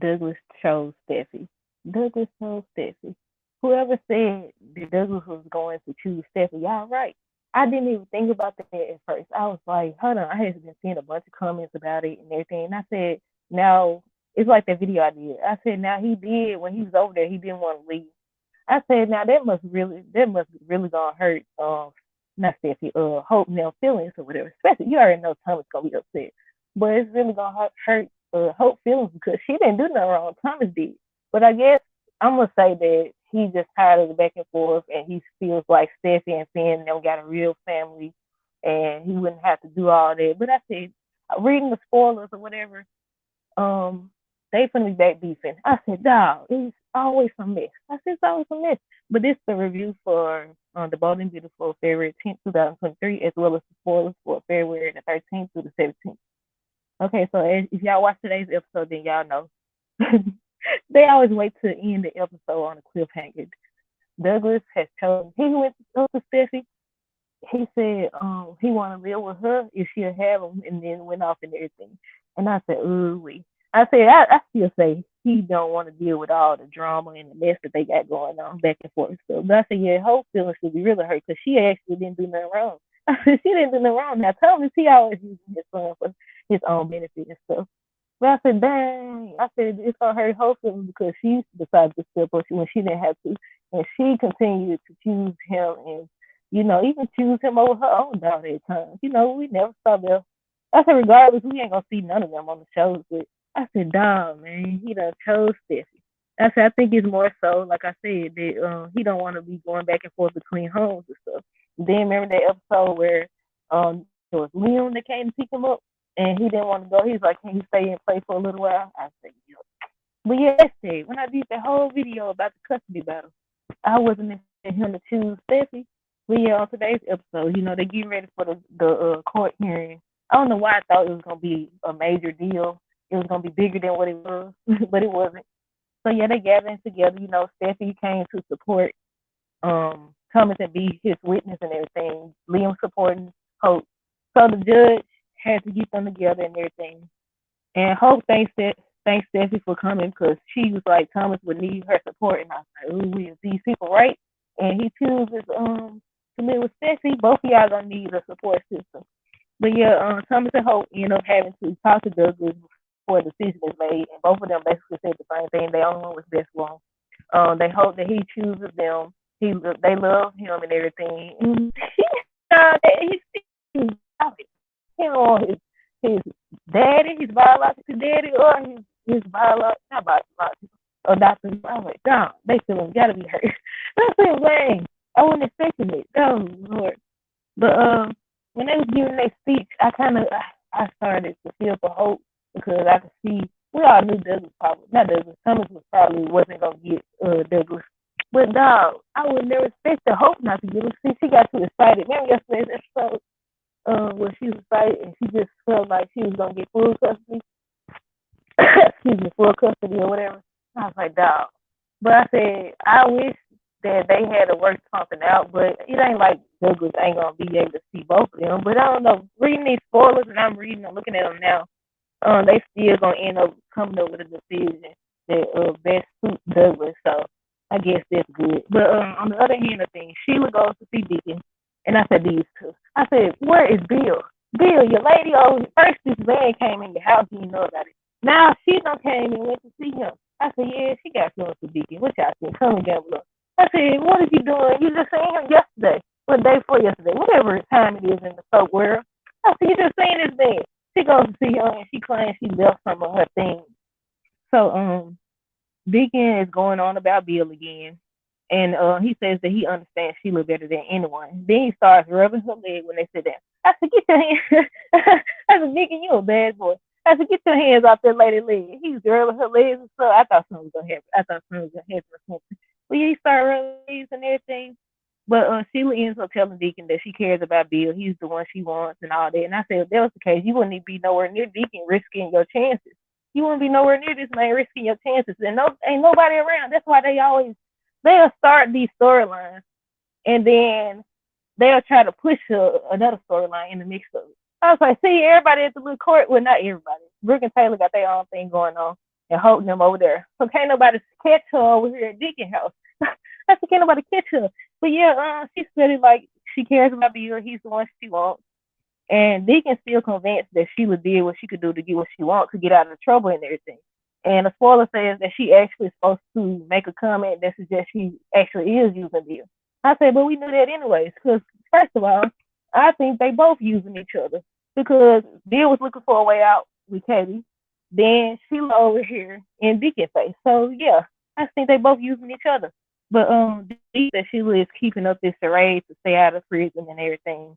Douglas chose Steffi. Douglas chose Steffi. Whoever said that Douglas was going to choose Steffi, y'all right. I didn't even think about that at first. I was like, hold on, I had been seeing a bunch of comments about it and everything. And I said, now it's like that video I did. I said, now he did when he was over there, he didn't want to leave. I said, now that must really gonna hurt not Steffi, Hope now feelings or whatever. Especially you already know Thomas gonna be upset. But it's really gonna hurt Hope feelings because she didn't do nothing wrong. Thomas did. But I guess I'm gonna say that he just tired of the back and forth and he feels like Steffi and Finn them got a real family and he wouldn't have to do all that. But I said reading the spoilers or whatever, um, they finna be back beefing. I said, dog, it's always some mess. I said, it's always some mess. But this is the review for The Bold and Beautiful, February 10th, 2023, as well as the spoilers for February the 13th through the 17th. Okay, so if y'all watch today's episode, then y'all know. They always wait to end the episode on a cliffhanger. Douglas has chosen, he went up to Steffi. He said he want to live with her if she'll have him, and then went off and everything. And I said, ooh, we. I said, I still say he don't want to deal with all the drama and the mess that they got going on back and forth. So, but I said, yeah, Hope feelings should be really hurt because she actually didn't do nothing wrong. I said, she didn't do nothing wrong. Now, Thomas, he always using his son for his own benefit and stuff. But I said, dang. I said, it's going to hurt Hope feelings because she decided to step up when she didn't have to. And she continued to choose him and even choose him over her own daughter at times. We never saw them. I said, regardless, we ain't gonna see none of them on the shows. But I said, dog, man, he done chose Steffi. I said, I think it's more so, like I said, that he don't want to be going back and forth between homes and stuff. Then remember that episode where it was Liam that came to pick him up, and he didn't want to go. He's like, can you stay and play for a little while? I said, yeah. But yesterday, when I did that whole video about the custody battle, I wasn't expecting him to choose Steffi. But yeah, on today's episode, they're getting ready for the court hearing. I don't know why I thought it was gonna be a major deal. It was gonna be bigger than what it was, but it wasn't. So yeah, they gathering together. Steffi came to support Thomas and be his witness and everything. Liam supporting Hope. So the judge had to get them together and everything. And Hope thanks Steffi for coming because she was like Thomas would need her support, and I was like, ooh, is these people right? And he chooses to live with Steffi. Both of y'all gonna need a support system. But yeah, Thomas and Hope end up having to talk to Douglas before a decision is made, and both of them basically said the same thing. They only one was best one. They hope that he chooses them. They love him and everything. And he still he don't want his daddy, his biological daddy, or his biological, not biological, adopted. I was like, damn, they feeling gotta be hurt. That's so dang. I wasn't expecting it. Oh Lord. But when they was giving their speech, I started to feel for hope because I could see we all knew Douglas probably not Douglas, Thomas was probably wasn't gonna get Douglas. But dog, I would never expect the hope not to get him. See, she got too excited. Remember yesterday's episode when she was excited and she just felt like she was gonna get full custody. Excuse me, full custody or whatever. I was like, dog. But I said, I wish that they had to work something out, but it ain't like Douglas ain't gonna be able to see both of them. But I don't know. Reading these spoilers and I'm looking at them now, they still gonna end up coming up with a decision that best suits Douglas. So I guess that's good. But on the other hand of things, Sheila goes to see Deacon, and I said these two. I said, where is Bill? Bill, your lady. Oh, first this man came in your house and you know about it. Now she done came and went to see him. I said, yeah, she got feelings for Deacon. What y'all think? Come and gamble up. I said, what is you doing? You just seen him yesterday. Or the day before yesterday. Whatever time it is in the soap world. I said, you just seen this man. She goes to see him and she claims she left some of her things. So Deacon is going on about Bill again. And he says that he understands Sheila better than anyone. Then he starts rubbing her leg when they sit down. I said, get your hands. I said, Deacon, you a bad boy. I said, get your hands off that lady's leg. He was rubbing her legs and stuff. I thought something was going to happen. I thought something was going to happen or something. But yeah, he started rubbing legs and everything. But Sheila ends up telling Deacon that she cares about Bill. He's the one she wants and all that. And I said, if that was the case, you wouldn't even be nowhere near Deacon risking your chances. You wouldn't be nowhere near this man risking your chances. And ain't nobody around. That's why they'll start these storylines and then they'll try to push another storyline in the mix of it. I was like, see, everybody at the little court, well, not everybody. Brooke and Taylor got their own thing going on, and holding them over there. So can't nobody catch her over here at Deacon house. I said, can't nobody catch her. But yeah, she said it like she cares about Bill. He's the one she wants. And Deacon still convinced that Sheila did what she could do to get what she wants, to get out of trouble and everything. And the spoiler says that she actually is supposed to make a comment that suggests she actually is using Bill. I said, but we knew that anyways, because first of all, I think they both using each other because Bill was looking for a way out with Katie. Then Sheila over here in Deacon face. So yeah, I think they both using each other. But Deacon that Sheila is keeping up this charade to stay out of prison and everything.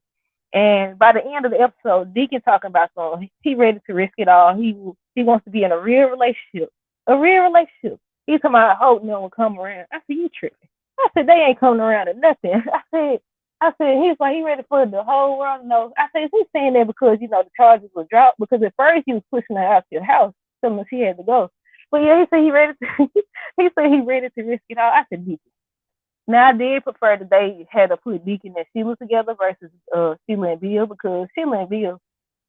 And by the end of the episode, Deacon talking about something. He ready to risk it all. He wants to be in a real relationship. A real relationship. He's talking about hoping no one come around. I said, you tripping. I said, they ain't coming around to nothing. I said, he's like, he ready for the whole world to know. I said, is he saying that because, the charges were dropped? Because at first he was pushing her out to the house, telling her she had to go. But yeah, he said he ready to, he said he ready to risk it all. I said, Deacon. Now I did prefer that they had to put Deacon and Sheila together versus Sheila and Bill, because Sheila and Bill,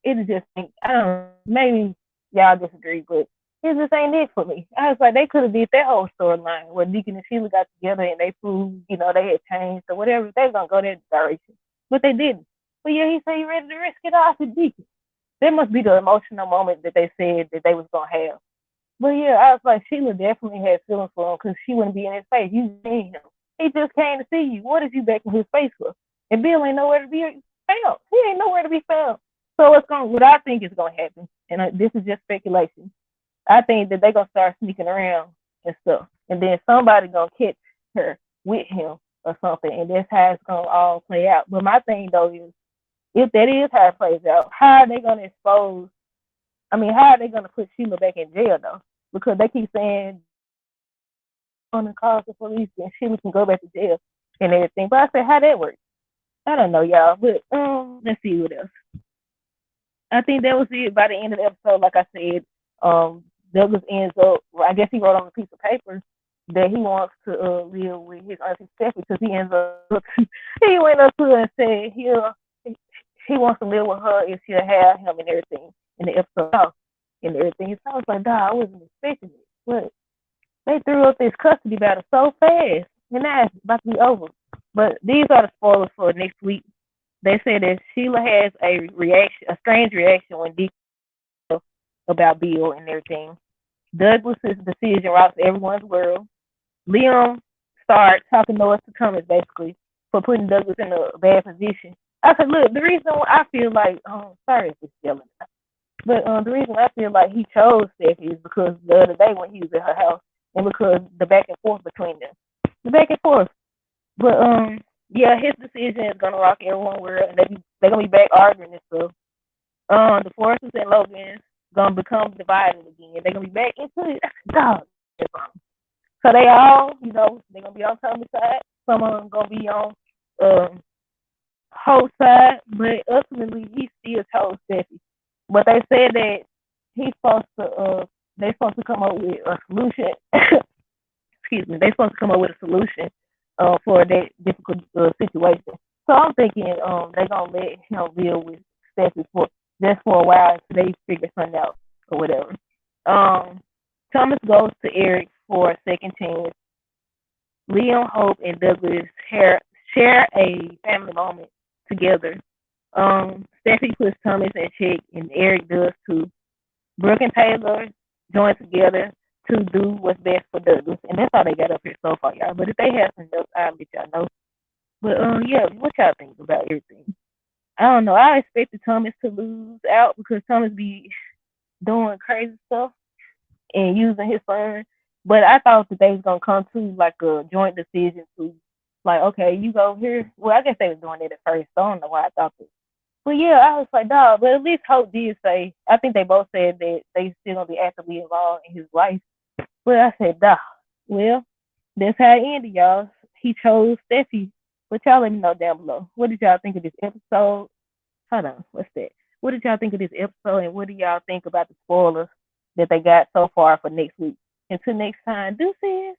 it is just, I don't know, maybe y'all disagree, but it just ain't it for me. I was like, they could have did that whole storyline where Deacon and Sheila got together and they proved, they had changed or whatever. They was gonna go that direction, but they didn't. But yeah, he said he ready to risk it all for Deacon. That must be the emotional moment that they said that they was gonna have. But yeah, I was like, Sheila definitely had feelings for him because she wouldn't be in his face. You seen him. He just came to see you. What is you back in his face for? And Bill ain't nowhere to be found. He ain't nowhere to be found. So what I think is gonna happen, and this is just speculation. I think that they're gonna start sneaking around and stuff, and then somebody gonna catch her with him or something, and that's how it's gonna all play out. But my thing though is, if that is how it plays out, how are they gonna expose? I mean, how are they gonna put Sheila back in jail though? Because they keep saying on the calls the police and Sheila can go back to jail and everything. But I said, how that works? I don't know, y'all. But let's see what else. I think that was it by the end of the episode. Like I said, Douglas ends up. I guess he wrote on a piece of paper that he wants to live with his auntie Steffi, because he ends up. He went up to her and said he wants to live with her if she'll have him and everything in the episode and everything. So I was like, I wasn't expecting it, but they threw up this custody battle so fast, and now it's about to be over. But these are the spoilers for next week. They said that Sheila has a strange reaction when Deacon about Bill and everything. Douglas's decision rocks everyone's world. Liam started talking noise to Thomas basically for putting Douglas in a bad position. I said, look, the reason I feel like, sorry if it's yelling, but the reason I feel like he chose Steffi is because the other day when he was at her house, and because the back and forth between them, the back and forth. But yeah, his decision is gonna rock everyone's world, and they're gonna be back arguing and stuff. The Foresters and Logan's gonna become divided again. They're gonna be back into it. Dog. So they all, they're gonna be on Tommy's side. Some of them gonna be on Holt's side, but ultimately he still chose Steffi. But they said that he's supposed to they're supposed to come up with a solution. Excuse me, they're supposed to come up with a solution for that difficult situation. So I'm thinking they're gonna let him deal with Steffi for a while until they figure something out or whatever. Thomas goes to Eric for a second chance. Liam, Hope, and Douglas share a family moment together. Steffi puts Thomas in check, and Eric does too. Brooke and Taylor join together to do what's best for Douglas, and that's all they got up here so far, y'all. But if they have some else, I'll let y'all know. But yeah, what y'all think about everything? I don't know. I expected Thomas to lose out because Thomas be doing crazy stuff and using his phone. But I thought that they was gonna come to like a joint decision to, like, okay, you go here. Well, I guess they was doing it at first. So I don't know why I thought that. But yeah, I was like, dog. But at least Hope did say. I think they both said that they still gonna be actively involved in his life. But I said, dog. Well, that's how it ended, y'all. He chose Steffi. But y'all let me know down below. What did y'all think of this episode? Hold on, what's that? What did y'all think of this episode, and what do y'all think about the spoilers that they got so far for next week? Until next time, deuces.